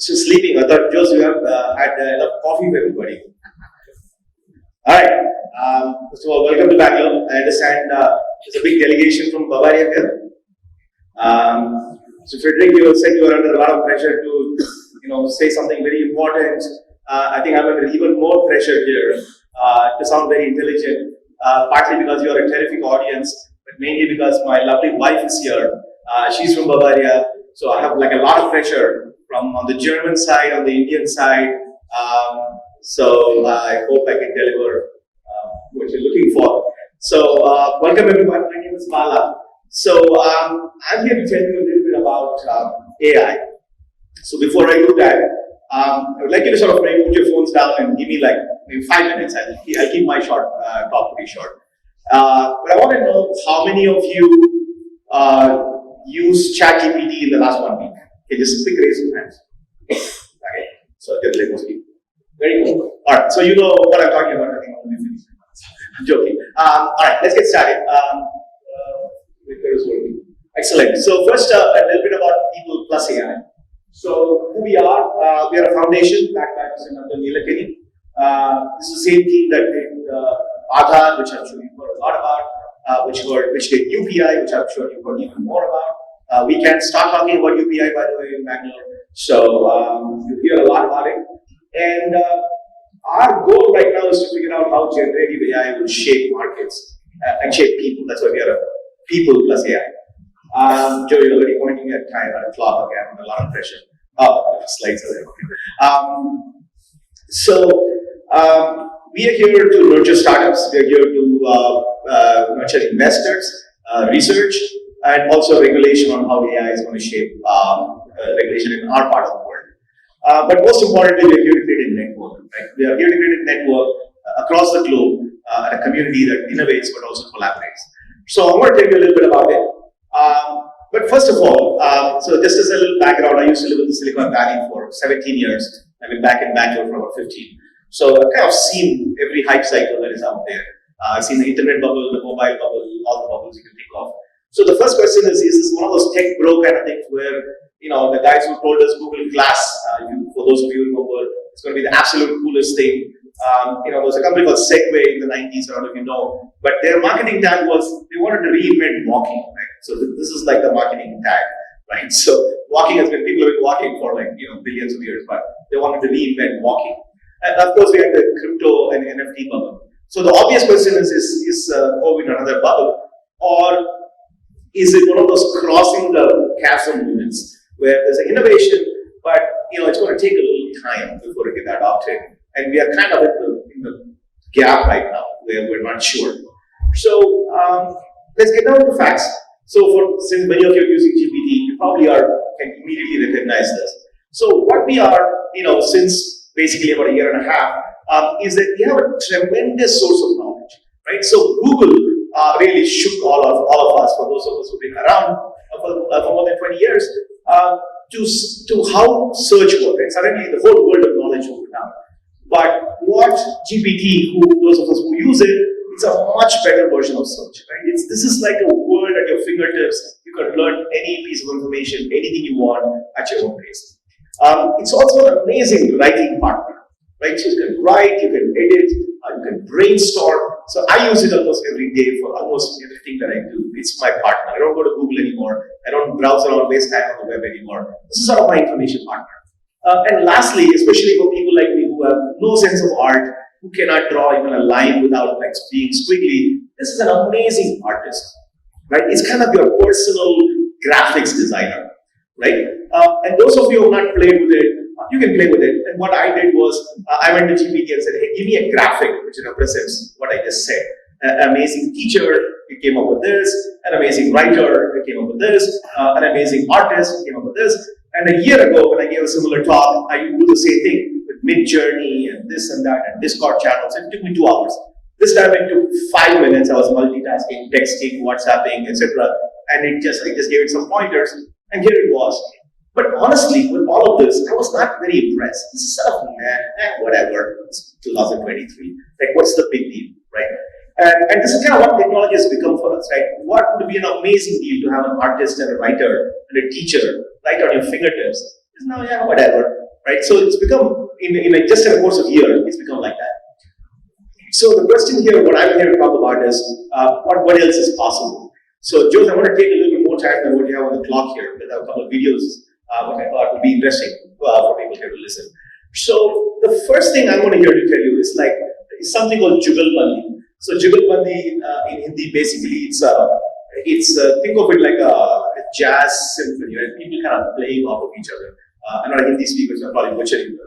Just sleeping. I thought, Jose, you have had enough coffee for everybody. All right. First of all, welcome to Bangalore. I understand there's a big delegation from Bavaria here. So Frederick, you said you were under a lot of pressure to, say something very important. I think I'm under even more pressure here to sound very intelligent. Partly because you are a terrific audience, but mainly because my lovely wife is here. She's from Bavaria, so I have like a lot of pressure from on the German side, on the Indian side. So I hope I can deliver what you're looking for. So welcome everyone. My name is Bala. So I'm here to tell you a little bit about AI. So before I do that, I would like you to sort of maybe put your phones down and give me like maybe 5 minutes. I'll keep my talk pretty short. But I want to know how many of you used ChatGPT in the last 1 week. Okay, just quick raise your hands. Okay, so I'll get most people. Very cool. All right, so you know what I'm talking about. I think I'll be finished. I'm joking. All right, let's get started. Excellent. So first, a little bit about People+AI. So who we are a foundation backed by Mr. Nandan Nilekani. This is the same team that did Aadhaar, which I'm sure you've heard a lot about, which did UPI, which I'm sure you've heard even more about. We can start talking about UPI, by the way, in Bangalore. So you'll hear a lot about it. And our goal right now is to figure out how generative AI will shape markets and shape people. That's why we are a People+AI. Joe, you're already pointing at time at a clock. Okay, I'm under a lot of pressure. Oh, the slides are there. We are here to nurture startups. We are here to nurture investors, research, and also regulation on how AI is going to shape regulation in our part of the world. But most importantly, we are here to create a network. Right? We are here to create a network across the globe, a community that innovates but also collaborates. So I want to tell you a little bit about it. But first of all, so just as a little background, I used to live in the Silicon Valley for 17 years. I've been back in Bangalore for about 15. So I've kind of seen every hype cycle that is out there. I've seen the internet bubble, the mobile bubble, all the bubbles you can think of. So the first question is this one of those tech bro kind of things where, the guys who told us Google Glass, for those of you who remember, it's going to be the absolute coolest thing. There was a company called Segway in the 90s, I don't know if you know, but their marketing tag was, they wanted to reinvent walking, right? So this is like the marketing tag, right? So walking has been, people have been walking for like, billions of years, but they wanted to reinvent walking. And of course, we had the crypto and NFT bubble. So the obvious question is COVID another bubble? Or is it one of those crossing the chasm moments where there's an innovation, but it's going to take a little time before it gets adopted? And we are kind of in the gap right now where we're not sure. So let's get down to facts. So since many of you are using GPT, you probably can immediately recognize this. So what we are, since basically about a year and a half, is that we have a tremendous source of knowledge, right? So Google really shook all of us, for those of us who've been around for more than 20 years, to how search works. Right? Suddenly the whole world of knowledge opened up. But what GPT, those of us who use it, it's a much better version of search, right? This is like a world at your fingertips. You can learn any piece of information, anything you want at your own pace. It's also an amazing writing partner, right? So you can write, you can edit, you can brainstorm. So I use it almost every day for almost everything that I do. It's my partner. I don't go to Google anymore. I don't browse around, waste time on the web anymore. This is sort of my information partner. And lastly, especially for people like me who have no sense of art, who cannot draw even a line without like being squiggly, this is an amazing artist, right? It's kind of your personal graphics designer, right? And those of you who have not played with it, you can play with it. And what I did was, I went to GPT and said, hey, give me a graphic which represents what I just said. An amazing teacher, it came up with this. An amazing writer, it came up with this. An amazing artist, it came up with this. And a year ago, when I gave a similar talk, I would do the same thing with Mid-Journey and this and that and Discord channels. It took me 2 hours. This time it took 5 minutes. I was multitasking, texting, WhatsApping, etc. And I just gave it some pointers, and here it was. But honestly, with all of this, I was not very impressed. This is sort of whatever. It's 2023. Like, what's the big deal, right? And this is kind of what technology has become for us, right? What would be an amazing deal to have an artist and a writer and a teacher right on your fingertips? Is now, whatever. right? So it's become, just in the course of a year, it's become like that. So the question here, what I'm here to talk about is, what else is possible? So Jose, I want to take a little bit more time than what you have on the clock here, because I have a couple of videos which I thought would be interesting for people here to listen. So the first thing I want to hear to tell you is something called Jugalbandi. So Jugalbandi in Hindi, basically, it's think of it like a jazz symphony, right? People kind of playing off of each other. I'm not a Hindi speaker, so I'm probably butchering the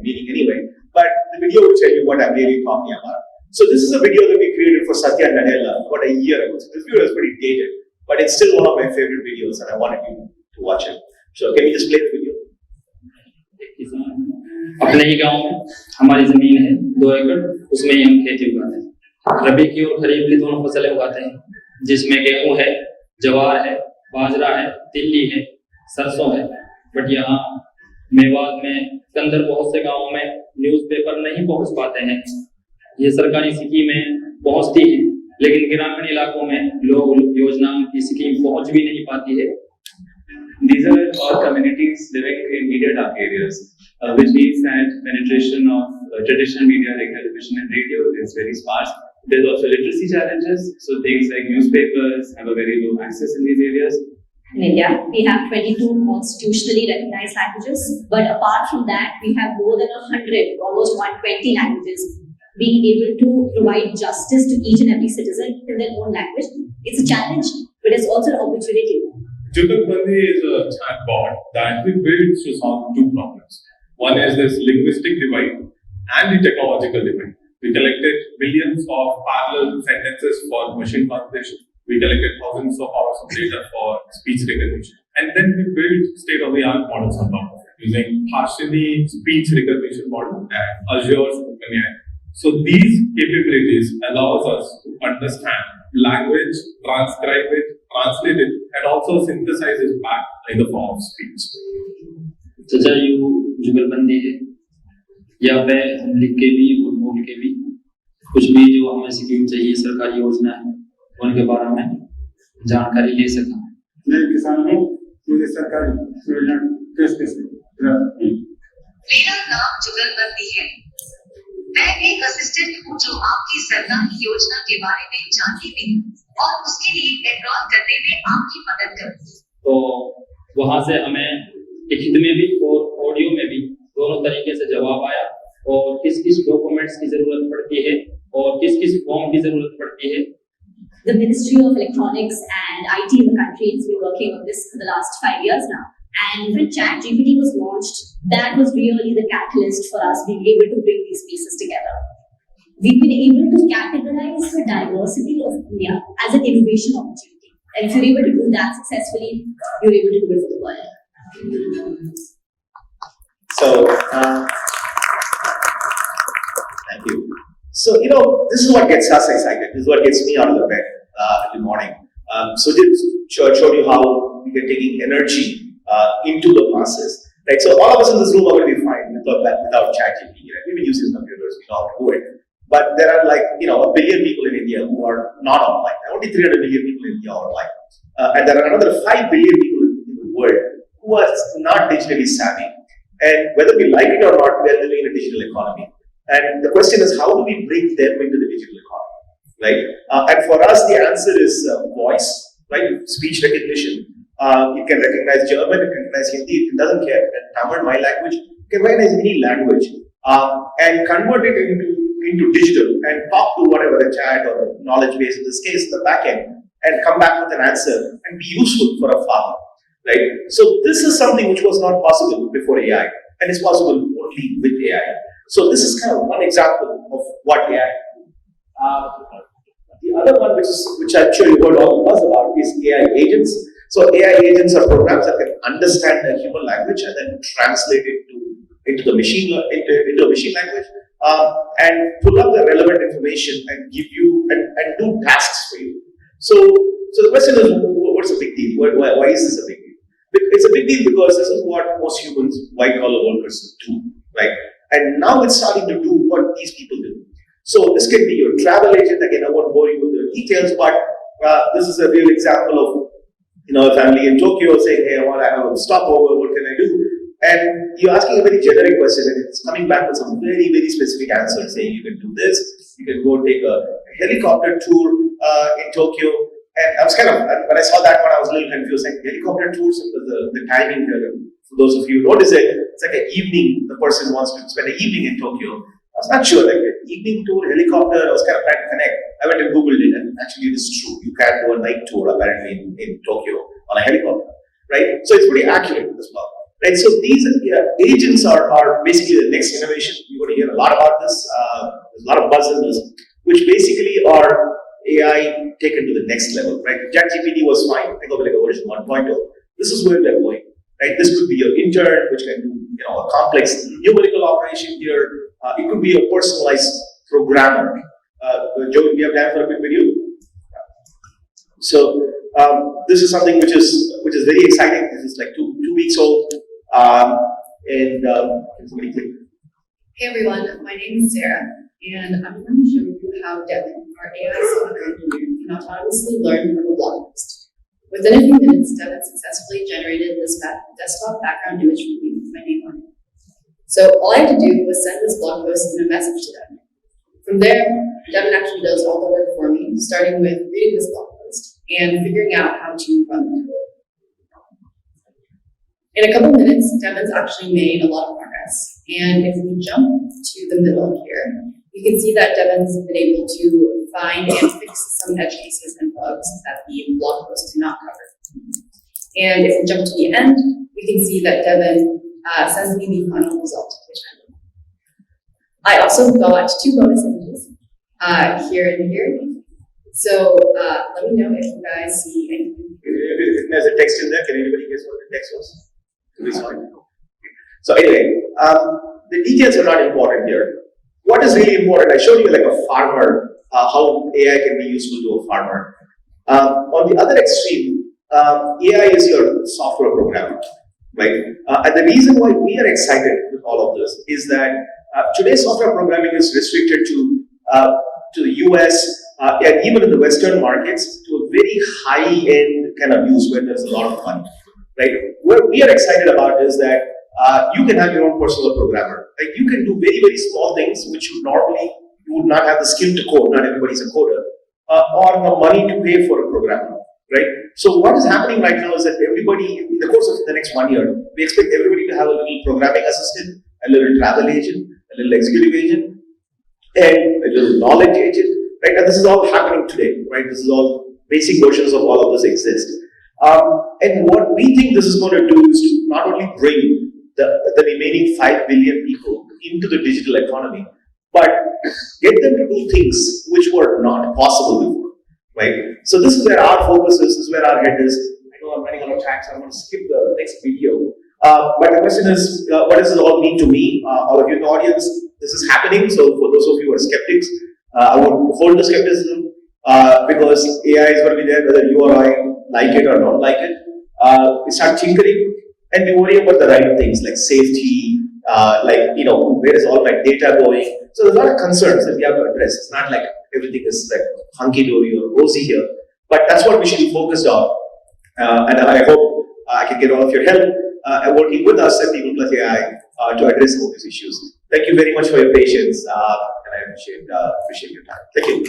meaning anyway. But the video will tell you what I'm really talking about. So this is a video that we created for Satya Nadella about a year ago. So this video is pretty dated, but it's still one of my favorite videos, and I wanted you to watch it. So can you just play the video? अपने ही गांव में हमारी जमीन है 2 एकड़, उसमें ही हम खेती उगाते हैं। रबी की और खरीफ की दोनों फसलें उगाते हैं, जिसमें गेहूं है, जवार है, बाजरा है, तिल्ली है, सरसों है। बट यहाँ मेवात में के अंदर बहुत से गांवों में न्यूज़पेपर नहीं पहुंच पाते हैं। ये सरकारी स्कीमें पहुंचती हैं, लेकिन ग्रामीण इलाकों में लोग योजनाओं की स्कीम पहुंच भी नहीं पाती है। These are all communities living in media dark areas, which means that penetration of traditional media like television and radio is very sparse. There's also literacy challenges, so things like newspapers have a very low access in these areas. In India, we have 22 constitutionally recognized languages, but apart from that, we have more than 100, almost 120 languages. Being able to provide justice to each and every citizen in their own language, it's a challenge, but it's also an opportunity. Jugalbandi is a chatbot that we built to solve 2 problems. One is this linguistic divide and the technological divide. We collected millions of parallel sentences for machine translation. We collected thousands of hours of data for speech recognition. And then we built state-of-the-art models on top of it using partially speech recognition model and Azure OpenAI. So these capabilities allows us to understand language, transcribe it, translate it, and also synthesize it back in the form of speech. चाचा you जुगलबंदी है, या मैं लिख के भी और बोल के भी कुछ भी जो हमें स्कीम चाहिए, सरकारी योजना है, उनके बारे में जानकारी ले सका। मैं किसान हूँ, मुझे सरकारी योजना कैसे मेरा नाम जुगलबंदी है। मैं एक असिस्टेंट हूँ जो आपकी सरकारी योजना के बारे में जानती भी और उसके लिए एनरोल करने में आपकी मदद करूँ। तो वहाँ से हमें लिखित में भी और ऑडियो में भी दोनों तरीके से जवाब आया, और किस किस डॉक्यूमेंट्स की जरूरत पड़ती है और किस किस फॉर्म की जरूरत पड़ती है। The Ministry of Electronics and IT in the country has been working on this for the last 5 years now. And when ChatGPT was launched, that was really the catalyst for us being able to bring these pieces together. We've been able to categorize the diversity of India as an innovation opportunity. And if you're able to do that successfully, you're able to do it for the world. So, thank you. So, this is what gets us excited. This is what gets me out of the bed in the morning. So, this showed you how we are taking energy into the masses. Right? So, all of us in this room are going to be fine without ChatGPT. Right? We've been using computers, we know how to do it. But there are a billion people in India who are not online. Only 300 million people in India are online. And there are another 5 billion people in the world who are not digitally savvy. And whether we like it or not, we are living in a digital economy. And the question is, how do we bring them into the digital economy, right? And for us, the answer is voice, right? Speech recognition. It can recognize German, it can recognize Hindi, it doesn't care. And Tamil, my language, it can recognize any language and convert it into digital and talk to whatever the chat or the knowledge base, in this case, the backend, and come back with an answer and be useful for a farmer, right? So this is something which was not possible before AI, and it's possible only with AI. So this is kind of one example of what AI can do. The other one, which I'm sure you heard all of us about, is AI agents. So AI agents are programs that can understand a human language and then translate it into a machine language, and pull up the relevant information and give you and do tasks for you. So the question is, what's a big deal? Why is this a big deal? It's a big deal because this is what most humans, white-collar workers, do, right? And now it's starting to do what these people do. So this can be your travel agent. Again, I won't bore you with the details, but this is a real example of a family in Tokyo saying, "Hey, I want to have a stopover. What can I do?" and you're asking a very generic question, and it's coming back with some very, very specific answers, saying you can do this, you can go take a helicopter tour in Tokyo. And I was when I saw that one, I was a little confused, like helicopter tours, the timing here, for those of you who notice it, it's like an evening, the person wants to spend an evening in Tokyo. I was not sure, like an evening tour, helicopter, I was trying to connect. I went and Googled it, and actually this is true. You can do a night tour apparently in Tokyo on a helicopter, right? So it's pretty accurate as well, right? So these agents are basically the next innovation. You're going to hear a lot about this. There's a lot of buzz in this, which basically are AI taken to the next level, right? ChatGPT was fine. I go like a version 1.0. This is where they're going, right? This could be your intern, which can do a complex numerical operation here. It could be a personalized programmer. Joe, we have time for a quick video. So this is something which is very exciting. This is like two weeks old, and can somebody click? Hey everyone, my name is Sarah, and I'm going to show you how Devin, our AI software engineer, can autonomously learn from a blog post. Within a few minutes, Devin successfully generated this desktop background image for me with my name on it. So all I had to do was send this blog post in a message to Devin. From there, Devin actually does all the work for me, starting with reading this blog post and figuring out how to run the code. In a couple minutes, Devin's actually made a lot of progress. And if we jump to the middle here, you can see that Devin's been able to find and fix some edge cases and bugs that the blog post did not cover. And if we jump to the end, we can see that Devin sends me the final result, which I also got 2 bonus images here and here. So let me know if you guys see anything. There's a text in there. Can anybody guess what the text was? So anyway, the details are not important here. What is really important, I showed you like a farmer, how AI can be useful to a farmer. On the other extreme, AI is your software programmer, right? And the reason why we are excited with all of this is that today's software programming is restricted to the US and even in the Western markets to a very high-end kind of use where there's a lot of money, right? What we are excited about is that you can have your own personal programmer. Like you can do very, very small things which you would not have the skill to code. Not everybody's a coder, or the money to pay for a programmer, right? So what is happening right now is that everybody, in the course of the next 1 year, we expect everybody to have a little programming assistant, a little travel agent, a little executive agent, and a little knowledge agent, right? And this is all happening today, right? This is all basic versions of all of this exist. And what we think this is going to do is to not only bring the remaining 5 billion people into the digital economy, but get them to do things which were not possible before, right? So this is where our focus is, this is where our head is. I know I'm running out of time, so I'm going to skip the next video. But the question is, what does this all mean to me? All of you in the audience, this is happening. So for those of you who are skeptics, I would hold the skepticism because AI is going to be there whether you or I like it or not like it. We start tinkering and we worry about the right things like safety, where is all my data going? So there's a lot of concerns that we have to address. It's not like everything is like hunky-dory or rosy here, but that's what we should be focused on. And I hope I can get all of your help working with us at People+AI to address all these issues. Thank you very much for your patience, and I appreciate your time. Thank you.